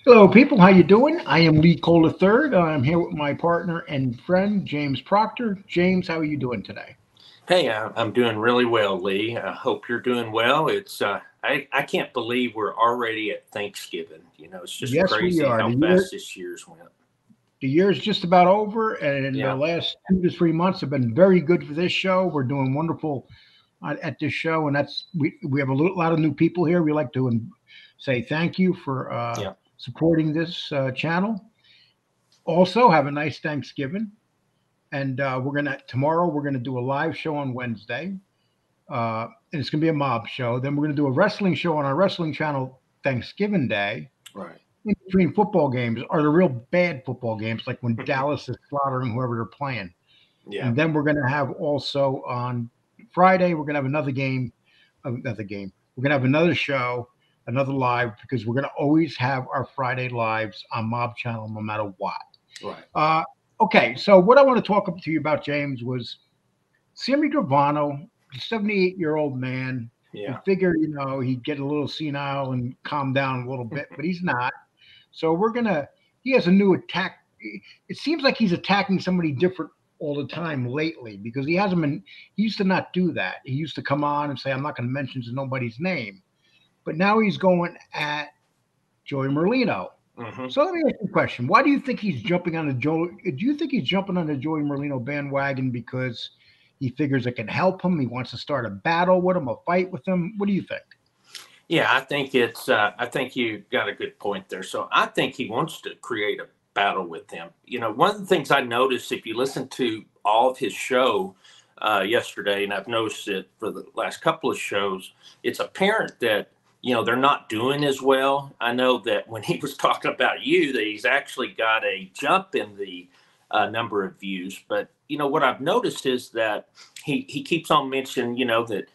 Hello, people. How you doing? I am Lee Cole III. I'm here with my partner and friend James Proctor. James, how are you doing today? Hey, I'm doing really well, Lee. I hope you're doing well. I can't believe we're already at Thanksgiving. It's just Yes, we crazy are. how fast this year's went. The year's just about over, and the Yeah, last 2 to 3 months have been very good for this show. We're doing wonderful at this show, and we have lot of new people here. We like to say thank you for yeah. supporting this channel. Also, have a nice Thanksgiving, and we're gonna do a live show on Wednesday. And it's going to be a mob show. Then we're going to do a wrestling show on our wrestling channel Thanksgiving Day Right. in between football games, are the real bad football games, like when Dallas is slaughtering whoever they're playing. Yeah. And then we're going to have also on Friday, we're going to have another game. We're going to have another show, another live, because we're going to always have our Friday lives on Mob Channel no matter what. Right. Uh, okay, so what I want to talk to you about, James, was Sammy Gravano, 78-year-old man. You Yeah. figure, he'd get a little senile and calm down a little bit, but he's not. So he has a new attack. It seems like he's attacking somebody different all the time lately because he used to not do that. He used to come on and say, I'm not going to mention nobody's name. But now he's going at Joey Merlino. hmm So let me ask you a question. Why do you think he's jumping on the Joey? Do you think he's jumping on the Joey Merlino bandwagon because he figures it can help him? He wants to start a battle with him, a fight with him. What do you think? Yeah, I think I think you got a good point there. So I think he wants to create a battle with him. One of the things I noticed if you listen to all of his show yesterday, and I've noticed it for the last couple of shows, it's apparent that they're not doing as well. I know that when he was talking about you, that he's actually got a jump in the number of views. But what I've noticed is that he keeps on mentioning that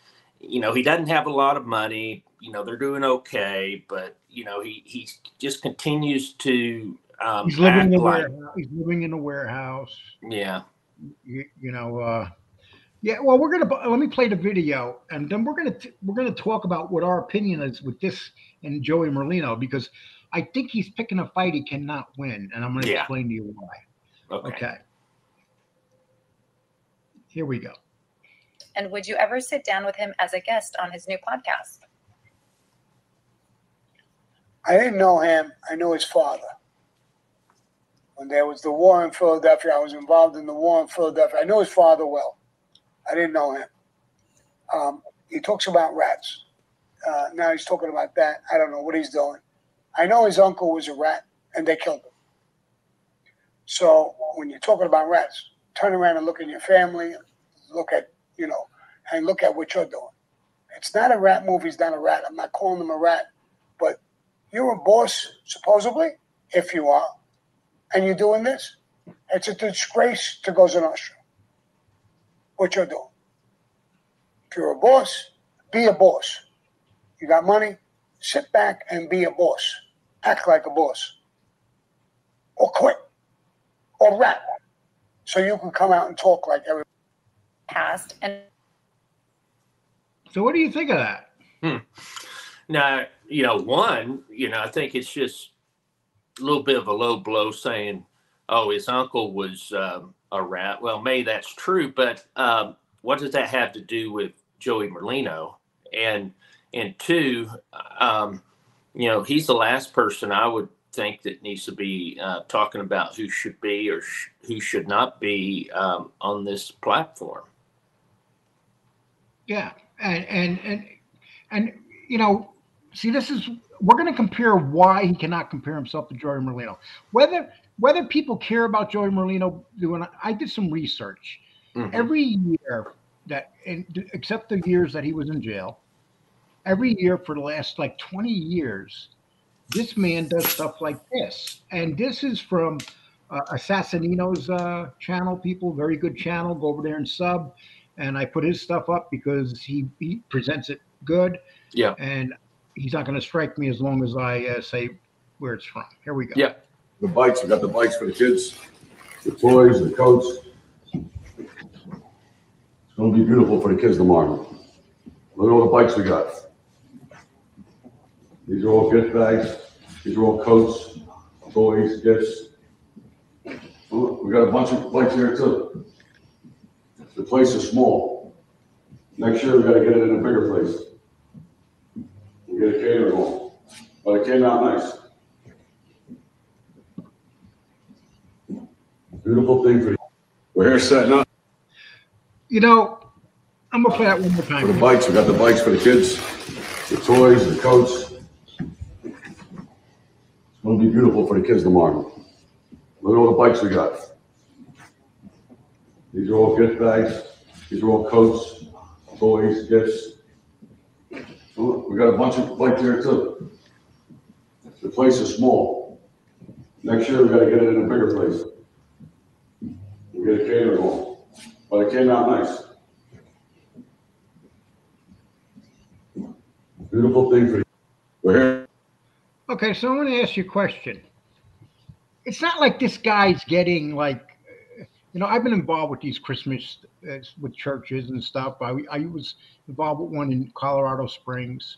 he doesn't have a lot of money. They're doing okay, but he just continues to act like He's living in a warehouse. yeah. You, you know. Yeah. Well, let me play the video, and then we're gonna talk about what our opinion is with this and Joey Merlino because I think he's picking a fight he cannot win, and I'm going to Yeah. explain to you why. Okay. Okay. Here we go. And would you ever sit down with him as a guest on his new podcast? I didn't know him. I knew his father. When there was the war in Philadelphia, I was involved in the war in Philadelphia. I knew his father well. I didn't know him. He talks about rats. Now he's talking about that. I don't know what he's doing. I know his uncle was a rat, and they killed him. So when you're talking about rats, turn around and look at your family, look at, and look at what you're doing. It's not a rat movie. It's not a rat. I'm not calling him a rat. But you're a boss, supposedly, if you are, and you're doing this. It's a disgrace to Cosa Nostra, what you're doing. If you're a boss, be a boss. You got money, sit back and be a boss. Act like a boss. Or quit. Or rap. So you can come out and talk like everybody. Past and So, what do you think of that? Now, I think it's just a little bit of a low blow saying, oh, his uncle was a rat. Well, maybe that's true, but what does that have to do with Joey Merlino? And two, he's the last person I would think that needs to be talking about who should be or who should not be on this platform. Yeah, and see, we're going to compare why he cannot compare himself to Joey Merlino. Whether people care about Joey Merlino, I did some research. Mm-hmm. Every year except the years that he was in jail, every year for the last like 20 years, this man does stuff like this. And this is from Assassinino's channel, people, very good channel. Go over there and sub. And I put his stuff up because he presents it good. Yeah. And he's not going to strike me as long as I say where it's from. Here we go. Yeah. The bikes, we got the bikes for the kids, the toys, the coats. It's going to be beautiful for the kids tomorrow. Look at all the bikes we got. These are all gift bags. These are all coats, toys, gifts. We got a bunch of bikes here too. The place is small. Next year we got to get it in a bigger place. We get a catering hall, but it came out nice. Beautiful thing for you. We're here setting up. You know, I'm gonna play that one more For time. the bikes, we got the bikes for the kids, the toys, the coats. It's gonna be beautiful for the kids tomorrow. Look at all the bikes we got. These are all gift bags. These are all coats, toys, gifts. We got a bunch of bikes here too. The place is small. Next year we got to get it in a bigger place. We get a catering hall, but it came out nice. Beautiful thing for you. We're here. Okay, so I'm gonna ask you a question. It's not like this guy's getting like, I've been involved with these Christmas with churches and stuff. I was involved with one in Colorado Springs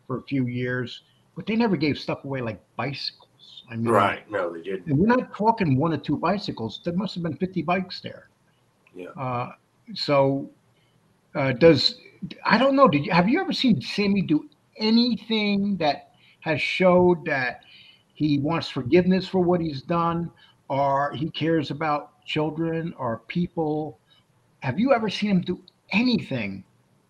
for a few years, but they never gave stuff away like bicycles. I mean, Right. No, they didn't. and we're not talking one or two bicycles. There must have been 50 bikes there. Yeah. So does I don't know. Have you ever seen Sammy do anything that has showed that he wants forgiveness for what he's done, or he cares about children or people? Have you ever seen him do anything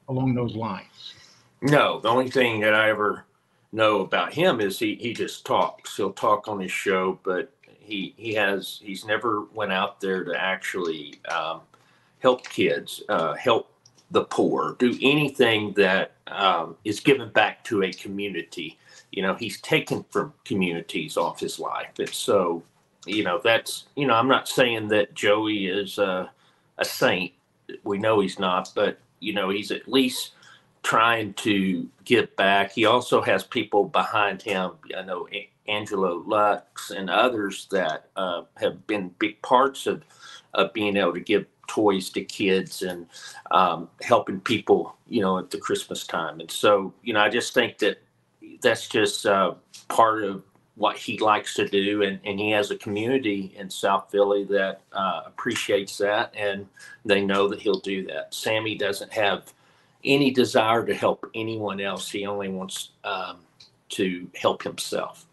along those lines? No, the only thing that I ever know about him is he just talks. He'll talk on his show, but he's never went out there to actually help kids, help the poor, do anything that is given back to a community. He's taken from communities off his life. And so, that's, I'm not saying that Joey is a saint. We know he's not, but, he's at least trying to give back. He also has people behind him. I know Angelo Lux and others that have been big parts of being able to give toys to kids and helping people, at the Christmas time. And so, I just think that that's just part of what he likes to do. And he has a community in South Philly that appreciates that. And they know that he'll do that. Sammy doesn't have any desire to help anyone else. He only wants to help himself.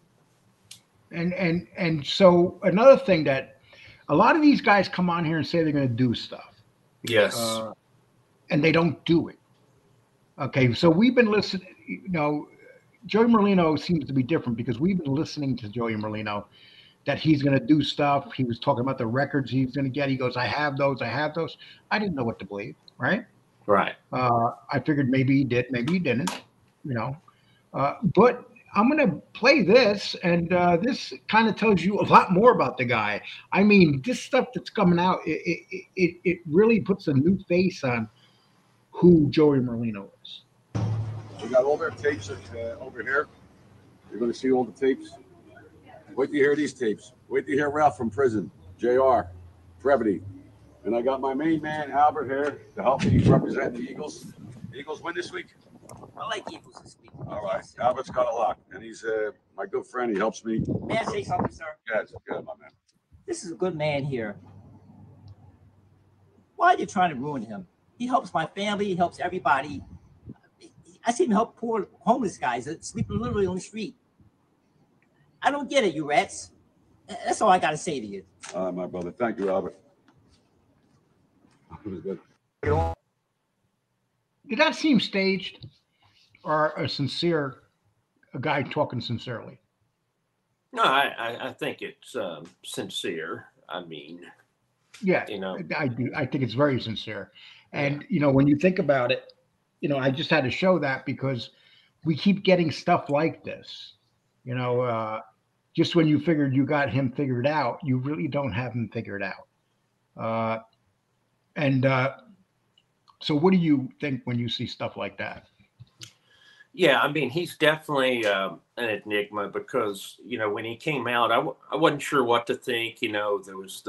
And so another thing that a lot of these guys come on here and say they're going to do stuff. Yes. And they don't do it. Okay, so we've been listening, Joey Merlino seems to be different because we've been listening to Joey Merlino that he's going to do stuff. He was talking about the records he's going to get. He goes, I have those. I didn't know what to believe, right? Right. I figured maybe he did, maybe he didn't, but I'm going to play this, and this kind of tells you a lot more about the guy. I mean, this stuff that's coming out, it really puts a new face on who Joey Merlino is. We got all their tapes over here. You're going to see all the tapes. Wait to hear these tapes. Wait to hear Ralph from prison, JR, Brevity. And I got my main man, Albert, here to help me represent the Eagles. The Eagles win this week? I like Eagles this week. All right. Albert's got a lot. And he's my good friend. He helps me. May I say something, sir? Good, my man. This is a good man here. Why are you trying to ruin him? He helps my family. He helps everybody. I see him help poor homeless guys that sleeping literally on the street. I don't get it, you rats. That's all I got to say to you. All right, my brother. Thank you, Albert. It was good. Did that seem staged or a guy talking sincerely? No, I think it's sincere. I mean, yeah, I do. I think it's very sincere. And, when you think about it, I just had to show that because we keep getting stuff like this, just when you figured you got him figured out, you really don't have him figured out. So what do you think when you see stuff like that? Yeah, I mean, he's definitely an enigma because, when he came out, I wasn't sure what to think. There was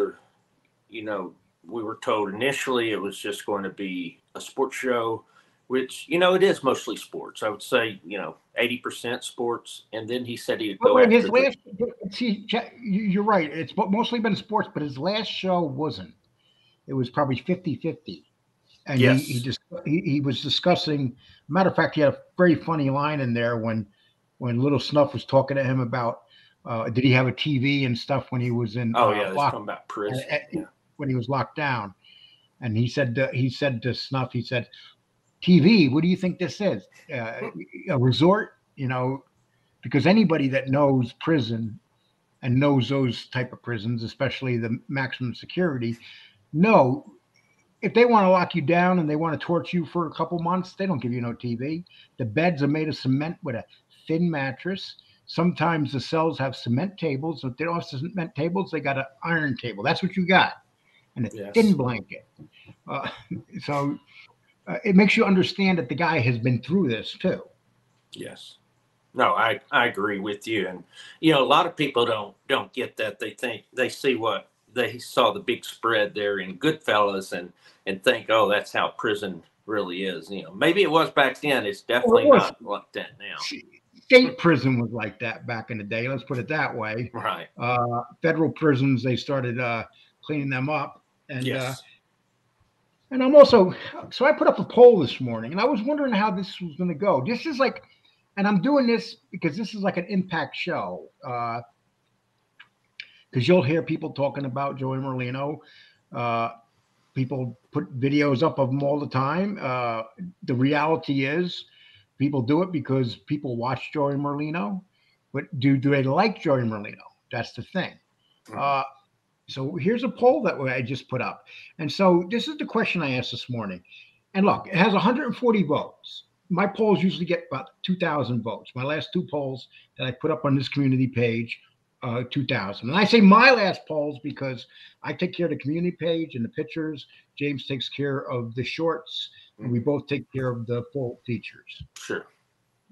we were told initially it was just going to be a sports show which, it is mostly sports. I would say, 80% sports. And then he said he'd But go wait, after you're right. It's mostly been sports, but his last show wasn't. It was probably 50-50. And Yes. he was discussing. Matter of fact, he had a very funny line in there when Little Snuff was talking to him about did he have a TV and stuff when he was in Oh, yeah. It's lock talking about prison. Yeah. when he was locked down. And he said to Snuff, he said, "TV, what do you think this is? A resort? Because anybody that knows prison and knows those type of prisons, especially the maximum security, know if they want to lock you down and they want to torture you for a couple months, they don't give you no TV. The beds are made of cement with a thin mattress. Sometimes the cells have cement tables. If they don't have cement tables, they got an iron table. That's what you got, and a thin blanket. Uh, so it makes you understand that the guy has been through this too. Yes. No, I agree with you. And, a lot of people don't get that. They think they see what they saw the big spread there in Goodfellas and think, oh, that's how prison really is. Maybe it was back then. It's definitely not like that now. State prison was like that back in the day. Let's put it that way. Right. Federal prisons, they started cleaning them up. And yes. And I'm also, so I put up a poll this morning, and I was wondering how this was going to go. This is like, and I'm doing this because this is like an impact show. Because you'll hear people talking about Joey Merlino. People put videos up of him all the time. The reality is, people do it because people watch Joey Merlino. But do they like Joey Merlino? That's the thing. Mm-hmm. So here's a poll that I just put up. And so this is the question I asked this morning. And look, it has 140 votes. My polls usually get about 2,000 votes. My last two polls that I put up on this community page, 2,000. And I say my last polls because I take care of the community page and the pictures. James takes care of the shorts. And we both take care of the full features. Sure.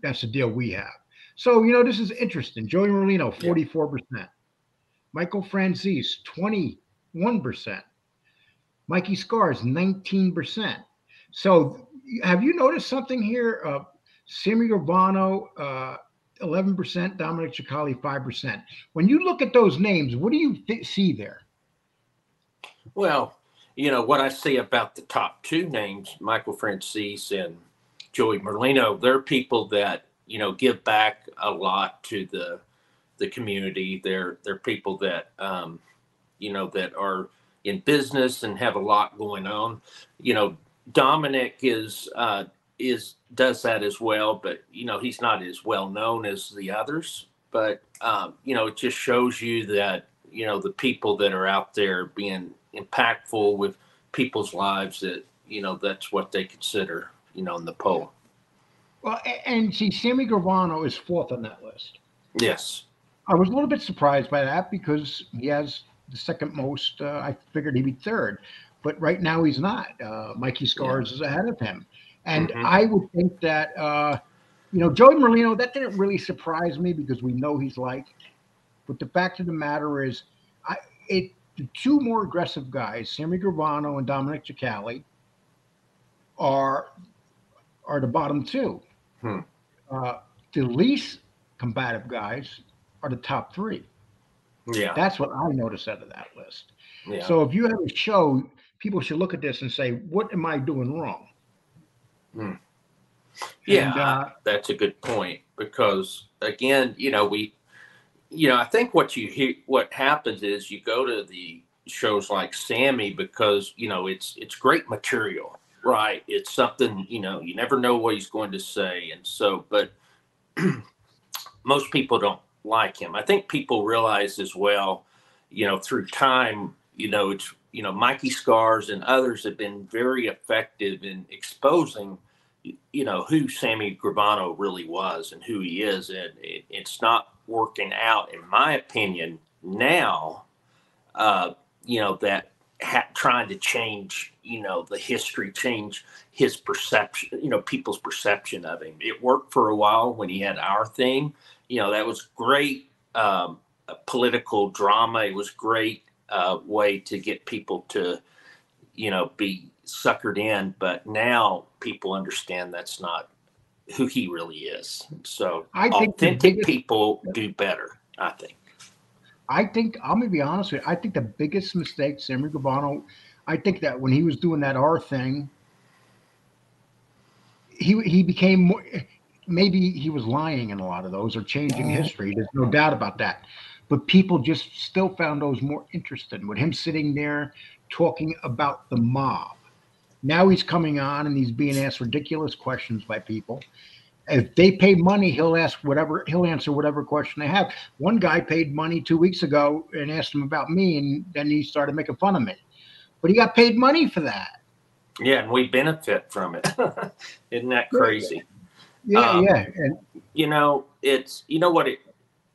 That's the deal we have. So, this is interesting. Joey Merlino, 44%. Yeah. Michael Franzese, 21%. Mikey Scars, 19%. So have you noticed something here? Sammy Gravano, 11%. Dominic Cicali, 5%. When you look at those names, what do you see there? Well, what I see about the top two names, Michael Franzese and Joey Merlino, they're people that, give back a lot to the community. They're people that that are in business and have a lot going on. Dominic does that as well, but he's not as well known as the others. But it just shows you that the people that are out there being impactful with people's lives, that that's what they consider in the poll. Well, and see, Sammy Gravano is fourth on that list. Yes. I was a little bit surprised by that because he has the second most. I figured he'd be third, but right now he's not. Mikey Scars is ahead of him. And I would think that, Joey Merlino, that didn't really surprise me because we know he's liked. But the fact of the matter is, the two more aggressive guys, Sammy Gravano and Dominic Cicali, are the bottom two. The least combative guys are the top three. Yeah. That's what I noticed out of that list. Yeah. So if you have a show, people should look at this and say, what am I doing wrong? Yeah, and, that's a good point because again, I think what happens is you go to the shows like Sammy because, it's great material, right? It's something, you never know what he's going to say. And so, but most people don't like him. I think people realize as well, through time, it's, Mikey Scars and others have been very effective in exposing, who Sammy Gravano really was and who he is. And it's not working out, in my opinion, now, that trying to change, the history, change his perception, people's perception of him. It worked for a while when he had Our Thing. That was great political drama. It was great way to get people to, be suckered in, but now people understand that's not who he really is. So I think authentic people do better, I think. I'm gonna be honest with you. I think the biggest mistake, Sammy Gravano, I think that when he was doing that R thing, he became more. Maybe he was lying in a lot of those or changing history. There's no doubt about that. But people just still found those more interesting. With him sitting there talking about the mob. Now he's coming on and he's being asked ridiculous questions by people. If they pay money, he'll answer whatever question they have. One guy paid money 2 weeks ago and asked him about me, and then he started making fun of me. But he got paid money for that. Yeah, and we benefit from it. Isn't that crazy? Yeah. And It's what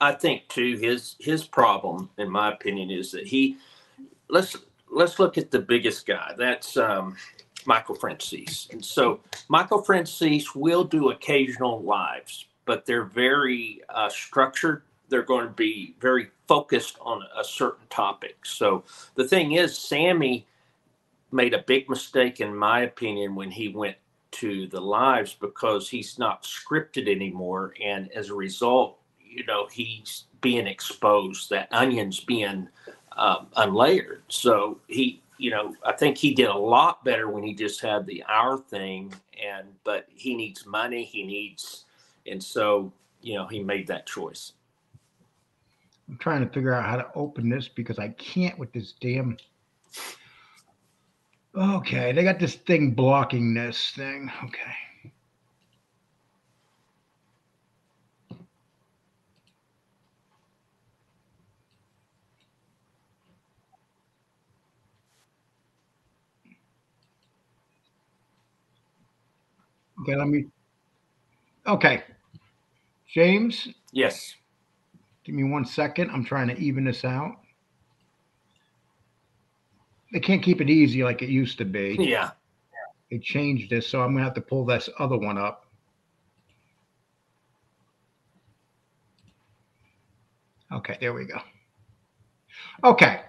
I think too. His problem, in my opinion, is that let's look at the biggest guy. That's Michael Francis. And so Michael Francis will do occasional lives, but they're very structured. They're going to be very focused on a certain topic. So the thing is, Sammy made a big mistake, in my opinion, when he went to the lives, because he's not scripted anymore. And as a result, he's being exposed, that onion's being unlayered. So I think he did a lot better when he just had the hour thing, but he needs money, and so he made that choice. I'm trying to figure out how to open this because I can't with this damn. Okay, they got this thing blocking this thing. Okay. Okay, James. Yes. Give me 1 second. I'm trying to even this out. They can't keep it easy like it used to be. Yeah. They changed this, so I'm gonna have to pull this other one up. Okay, there we go. Okay.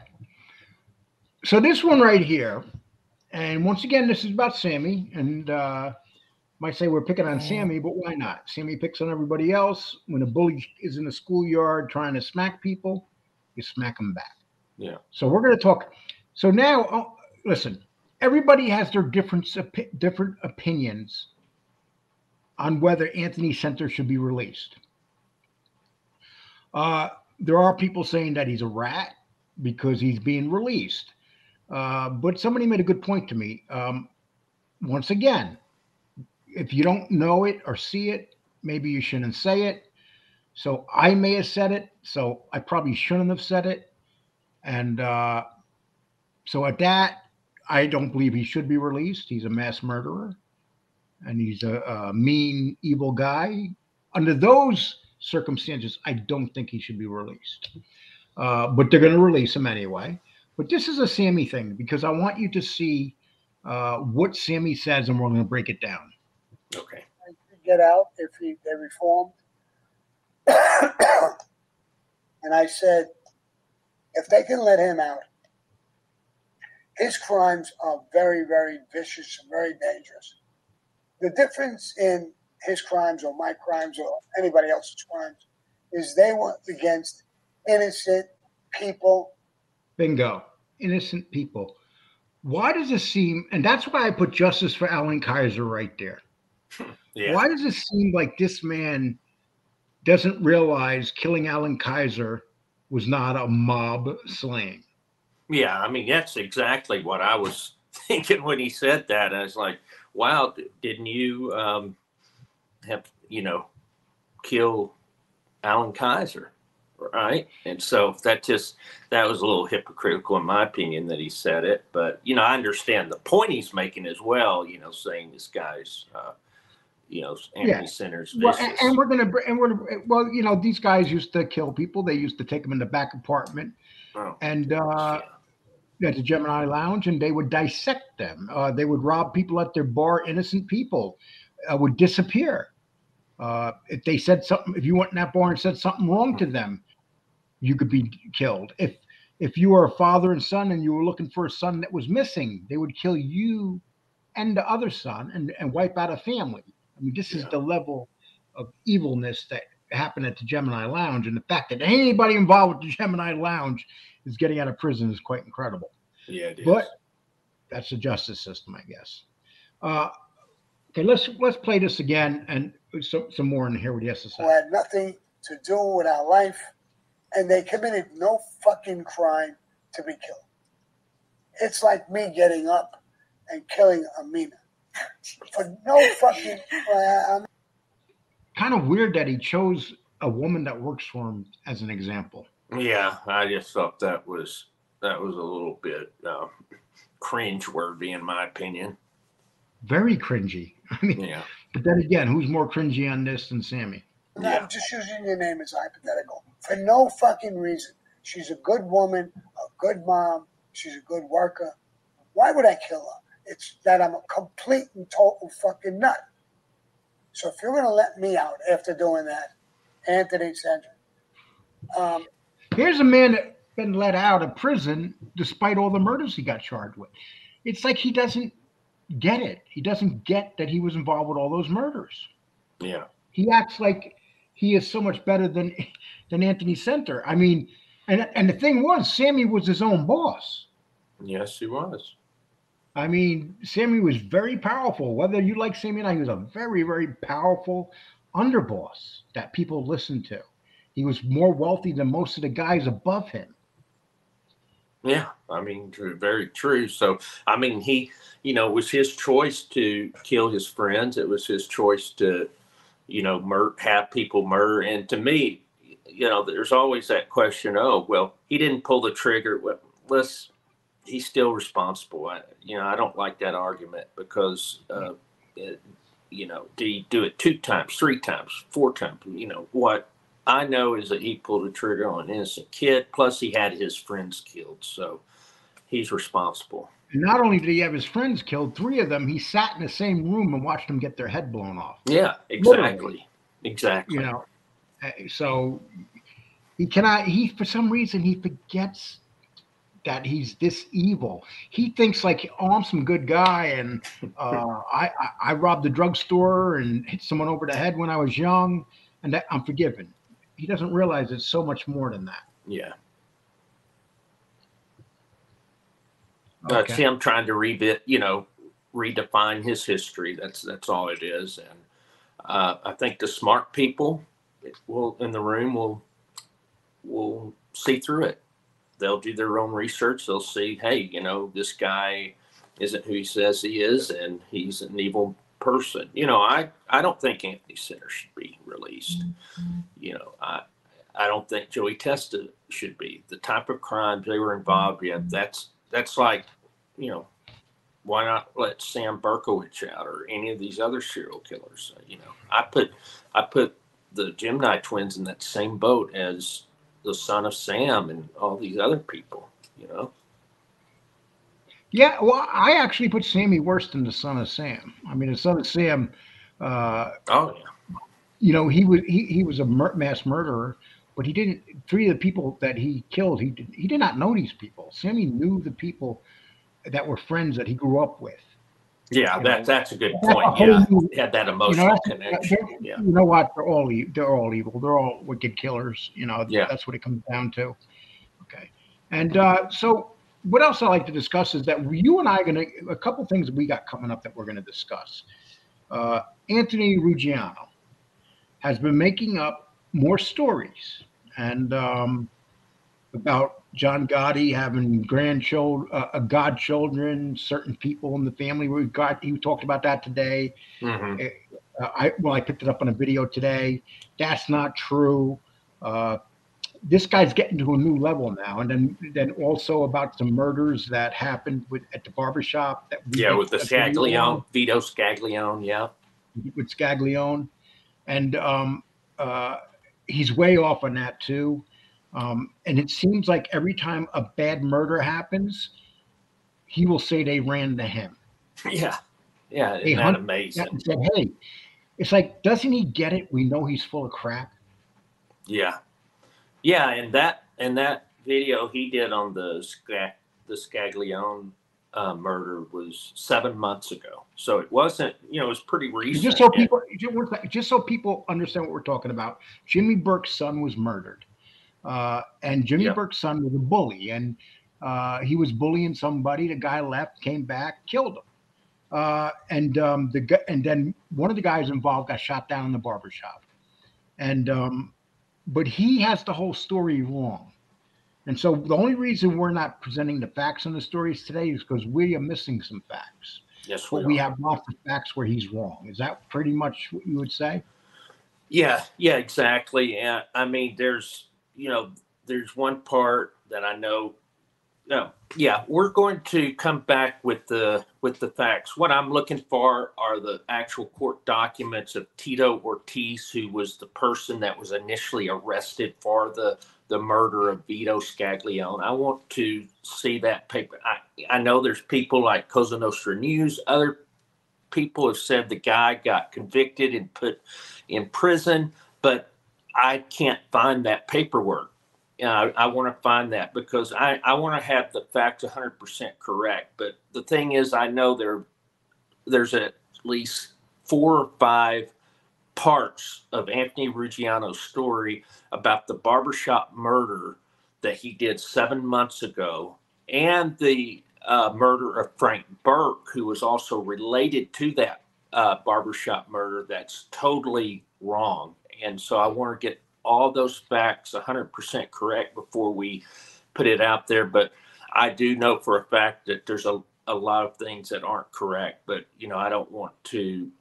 So this one right here, and once again, this is about Sammy, and might say we're picking on Sammy, but why not? Sammy picks on everybody else. When a bully is in the schoolyard trying to smack people, you smack them back. Yeah. So we're going to talk. So now, listen, everybody has their different opinions on whether Anthony Center should be released. There are people saying that he's a rat because he's being released. But somebody made a good point to me. Once again, if you don't know it or see it, maybe you shouldn't say it. So I may have said it, so I probably shouldn't have said it. And so at that, I don't believe he should be released. He's a mass murderer, and he's a mean, evil guy. Under those circumstances, I don't think he should be released. But they're going to release him anyway. But this is a Sammy thing because I want you to see what Sammy says, and we're going to break it down. Okay. Get out if they reformed. And I said, if they can let him out, his crimes are very, very vicious and very dangerous. The difference in his crimes or my crimes or anybody else's crimes is they went against innocent people. Bingo. Innocent people. Why does it seem, and that's why I put justice for Alan Kaiser right there. Yeah. Why does it seem like this man doesn't realize killing Alan Kaiser was not a mob slaying? Yeah, I mean, that's exactly what I was thinking when he said that. I was like, wow, didn't you have, kill Alan Kaiser? Right. And so that was a little hypocritical, in my opinion, that he said it. But, I understand the point he's making as well, saying this guy's, Anthony Center's vicious. Well, these guys used to kill people. They used to take them in the back apartment at the Gemini Lounge, and they would dissect them. They would rob people at their bar. Innocent people would disappear. If they said something, if you went in that bar and said something wrong to them, you could be killed. If you were a father and son and you were looking for a son that was missing, they would kill you and the other son and wipe out a family. I mean, this is the level of evilness that happened at the Gemini Lounge, and the fact that anybody involved with the Gemini Lounge is getting out of prison is quite incredible. Yeah, it is. But that's the justice system, I guess. Okay, let's play this again and some more and hear what he has to say. Who had nothing to do with our life, and they committed no fucking crime to be killed. It's like me getting up and killing Amina for no fucking. Kind of weird that he chose a woman that works for him as an example. Yeah, I just thought that was a little bit cringe-worthy in my opinion. Very cringy. I mean, Yeah. But then again, who's more cringy on this than Sammy? No, I'm just using your name as hypothetical for no fucking reason. She's a good woman, a good mom. She's a good worker. Why would I kill her? It's that I'm a complete and total fucking nut. So if you're going to let me out after doing that, Anthony Sandra. Here's a man that's been let out of prison despite all the murders he got charged with. It's like he doesn't get it. He doesn't get that he was involved with all those murders. Yeah. He acts like he is so much better than Anthony Center. I mean, and the thing was, Sammy was his own boss. Yes, he was. I mean, Sammy was very powerful. Whether you like Sammy or not, he was a very, very powerful underboss that people listened to. He was more wealthy than most of the guys above him. Yeah, I mean, very true. So, I mean, it was his choice to kill his friends. It was his choice to, have people murder. And to me, there's always that question, oh, well, he didn't pull the trigger. Well, he's still responsible. I don't like that argument because, did he do it 2 times, 3 times, 4 times? What I know is that he pulled the trigger on an innocent kid. Plus, he had his friends killed. So he's responsible. Not only did he have his friends killed, 3 of them, he sat in the same room and watched them get their head blown off. Yeah, exactly. Literally. Exactly. So he cannot, for some reason, he forgets that he's this evil. He thinks like, oh, I'm some good guy, and I robbed the drugstore and hit someone over the head when I was young, and that I'm forgiven. He doesn't realize it's so much more than that. Yeah. Okay. It's him trying to redefine his history. That's all it is. And I think the smart people in the room will see through it. They'll do their own research. They'll see, hey, this guy isn't who he says he is, and he's an evil person. I don't think Anthony Center should be released. I don't think Joey Testa should be. The type of crimes they were involved in, that's like, why not let Sam Berkowitz out or any of these other serial killers? I put the Gemini twins in that same boat as the son of Sam and all these other people, Yeah, well, I actually put Sammy worse than the son of Sam. I mean, the son of Sam, he was a mass murderer, but he didn't. 3 of the people that he killed, he did not know these people. Sammy knew the people that were friends that he grew up with. Yeah, that's a good point. Yeah, he had that emotional connection. Yeah. You know what? They're all evil. They're all wicked killers. That's what it comes down to. Okay, and so what else I like to discuss is that you and I are a couple things that we got coming up that we're going to discuss. Anthony Ruggiano has been making up more stories and about John Gotti having godchildren, certain people in the family. He talked about that today. Mm-hmm. I picked it up on a video today. That's not true. This guy's getting to a new level now. And then also about some murders that happened with the barbershop. With the Scaglione, Vito Scaglione, yeah. With Scaglione. And he's way off on that too. And it seems like every time a bad murder happens, he will say they ran to him. Yeah. Yeah. Isn't that amazing? And said, hey, it's like, doesn't he get it? We know he's full of crap. Yeah. Yeah. And that video he did on the Scaglione murder was 7 months ago. So it wasn't, it was pretty recent. Just so people understand what we're talking about, Jimmy Burke's son was murdered. And Jimmy Burke's son was a bully, and he was bullying somebody. The guy left, came back, killed him. And then one of the guys involved got shot down in the barbershop. And but he has the whole story wrong. And so the only reason we're not presenting the facts on the stories today is because we are missing some facts. Yes, but we have lots of facts where he's wrong. Is that pretty much what you would say? Yeah, exactly. And I mean, there's one part that I know. No, yeah, we're going to come back with the facts. What I'm looking for are the actual court documents of Tito Ortiz, who was the person that was initially arrested for the murder of Vito Scaglione. I want to see that paper. I know there's people like Cosa Nostra News. Other people have said the guy got convicted and put in prison, but I can't find that paperwork. I want to find that because I want to have the facts 100% correct. But the thing is, I know there's at least 4 or 5 parts of Anthony Ruggiano's story about the barbershop murder that he did 7 months ago, and the murder of Frank Burke, who was also related to that barbershop murder. That's totally wrong. And so I want to get all those facts 100% correct before we put it out there. But I do know for a fact that there's a lot of things that aren't correct. But, I don't want to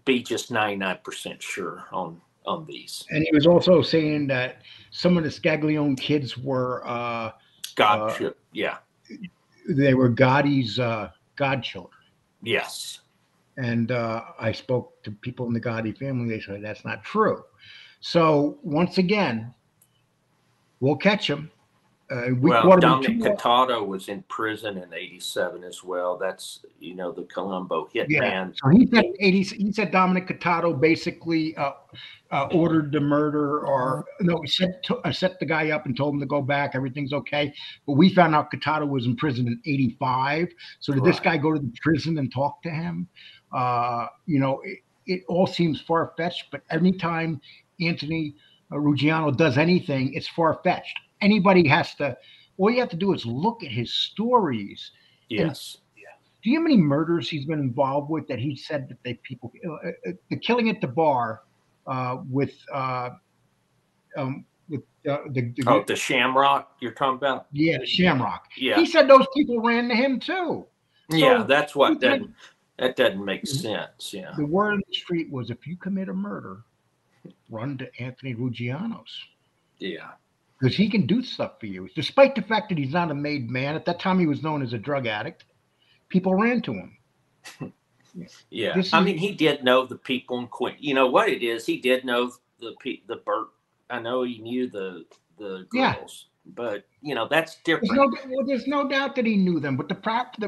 be just 99% sure on these. And he was also saying that some of the Scaglione kids were they were Gotti's godchildren. Yes. And I spoke to people in the Gotti family. They said that's not true. So once again, we'll catch him. Dominic Cataldo was in prison in '87 as well. That's the Colombo hitman. Yeah. So he said Dominic Cataldo basically ordered the murder, or no, set the guy up and told him to go back. Everything's okay. But we found out Cataldo was in prison in '85. So did this guy go to the prison and talk to him? It all seems far fetched. But anytime Anthony Ruggiano does anything, it's far fetched. Anybody has to. All you have to do is look at his stories. Yes. Do you know how many murders he's been involved with that he said that the killing at the bar with the Shamrock you're talking about? Yeah, the Shamrock. Yeah. He said those people ran to him too. So that's what that doesn't make sense. Yeah. The word on the street was, if you commit a murder, run to Anthony Ruggiano's. Yeah. Because he can do stuff for you. Despite the fact that he's not a made man. At that time, he was known as a drug addict. People ran to him. Yeah. He did know the people in Quinn. You know what it is? He did know the Burt. I know he knew the girls. But, that's different. There's no doubt that he knew them. But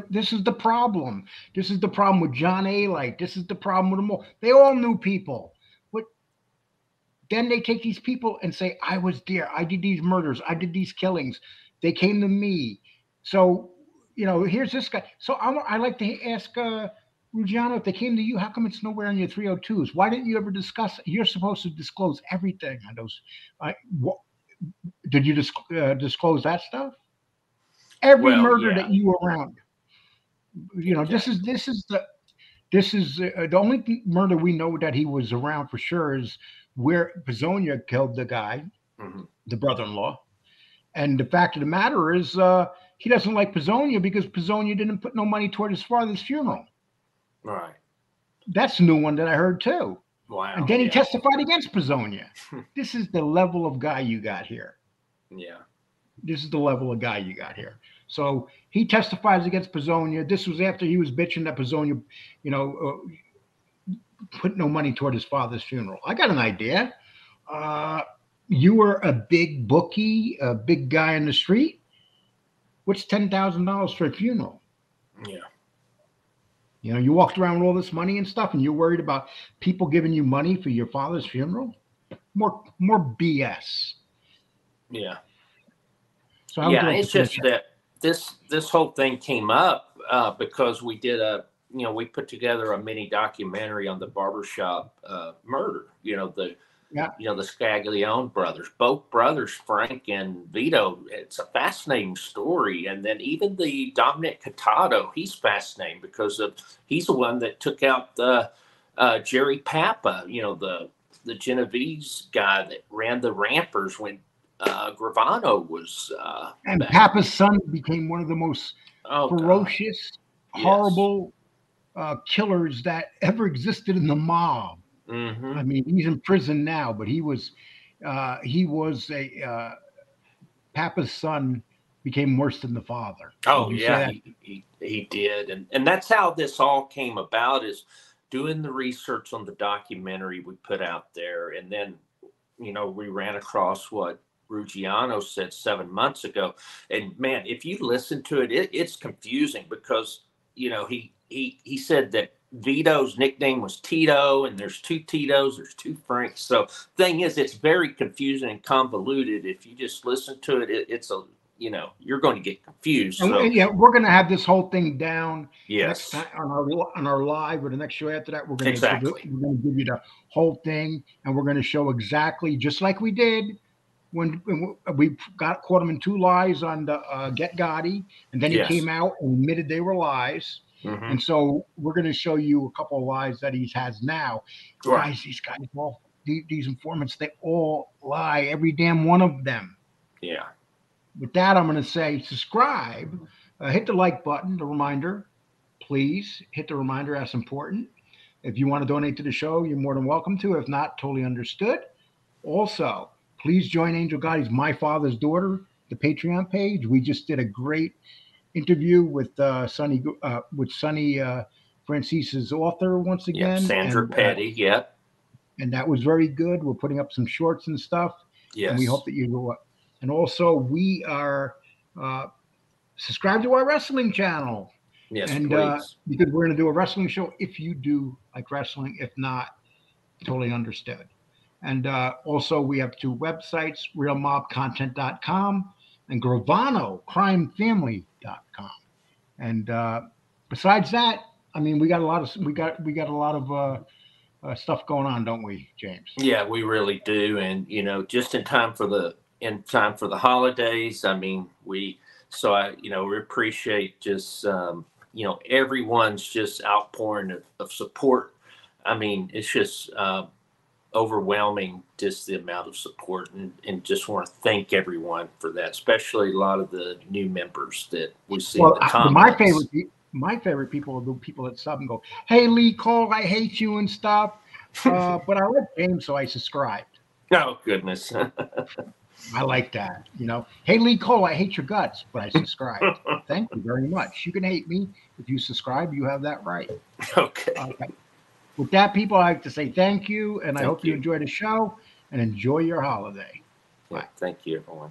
this is the problem. This is the problem with John Alite. This is the problem with them all. They all knew people. Then they take these people and say, I was there. I did these murders. I did these killings. They came to me. So, here's this guy. So I like to ask Ruggiano, if they came to you, how come it's nowhere on your 302s? Why didn't you ever discuss? You're supposed to disclose everything on those. Did you disclose that stuff? Every murder that you were around. This is the only murder we know that he was around for sure is where Pizzonia killed the guy, the brother-in-law. And the fact of the matter is he doesn't like Pizzonia because Pizzonia didn't put no money toward his father's funeral. Right. That's a new one that I heard too. Wow. And then he testified against Pizzonia. This is the level of guy you got here. Yeah. This is the level of guy you got here. So he testifies against Pizzonia. This was after he was bitching that Pizzonia, put no money toward his father's funeral. I got an idea. You were a big bookie, a big guy in the street. What's $10,000 for a funeral? Yeah. You walked around with all this money and stuff, and you're worried about people giving you money for your father's funeral? More BS. Yeah. So it's just that this whole thing came up because we did we put together a mini documentary on the barbershop murder. The Scaglione brothers, both brothers, Frank and Vito. It's a fascinating story. And then even the Dominic Catato, he's fascinating because he's the one that took out the Jerry Papa, the Genovese guy that ran the Rampers when Gravano was and back. Papa's son became one of the most ferocious, horrible killers that ever existed in the mob. Mm-hmm. I mean, he's in prison now, but he was a Papa's son became worse than the father. Oh yeah, he did, and that's how this all came about, is doing the research on the documentary we put out there, and then we ran across what Ruggiano said 7 months ago, and man, if you listen to it, it's confusing because he said that Vito's nickname was Tito, and there's two Titos, there's two Franks. So thing is, it's very confusing and convoluted. If you just listen to it, it's you're going to get confused. So yeah, we're going to have this whole thing down. Yes. Next time on our live or the next show after that, we're going to give you the whole thing, and we're going to show exactly just like we did when we caught him in two lies on the Get Gotti, and then he came out and admitted they were lies. Mm-hmm. And so we're going to show you a couple of lies that he has now. Right. Guys, these guys these informants, they all lie, every damn one of them. Yeah. With that, I'm going to say subscribe, hit the like button, the reminder. Please hit the reminder. That's important. If you want to donate to the show, you're more than welcome to. If not, totally understood. Also, please join Angel Gotti's My Father's Daughter, the Patreon page. We just did a great interview with Sonny Francis's author once again. Sandra Petty, and that was very good. We're putting up some shorts and stuff. Yes. And we hope that you go up. And also, we are subscribed to our wrestling channel. Yes, and please. Because we're going to do a wrestling show if you do like wrestling. If not, totally understood. And also, we have two websites, realmobcontent.com and GravanoCrimeFamily.com. And besides that, I mean, we got a lot of stuff going on, don't we, James? Yeah, we really do. And just in time for the holidays, I mean, we appreciate just everyone's just outpouring of support. I mean, it's just overwhelming, just the amount of support, and just want to thank everyone for that, especially a lot of the new members that we see in the comments. My favorite people are the people that sub and go, "Hey, Lee Cole, I hate you," and stuff. But I like James, so I subscribed. Oh goodness. I like that. Hey, Lee Cole, I hate your guts, but I subscribed. Thank you very much. You can hate me. If you subscribe, you have that right. Okay. With that, people, I like to say thank you, and I hope you enjoy the show and enjoy your holiday. Bye. Thank you, everyone.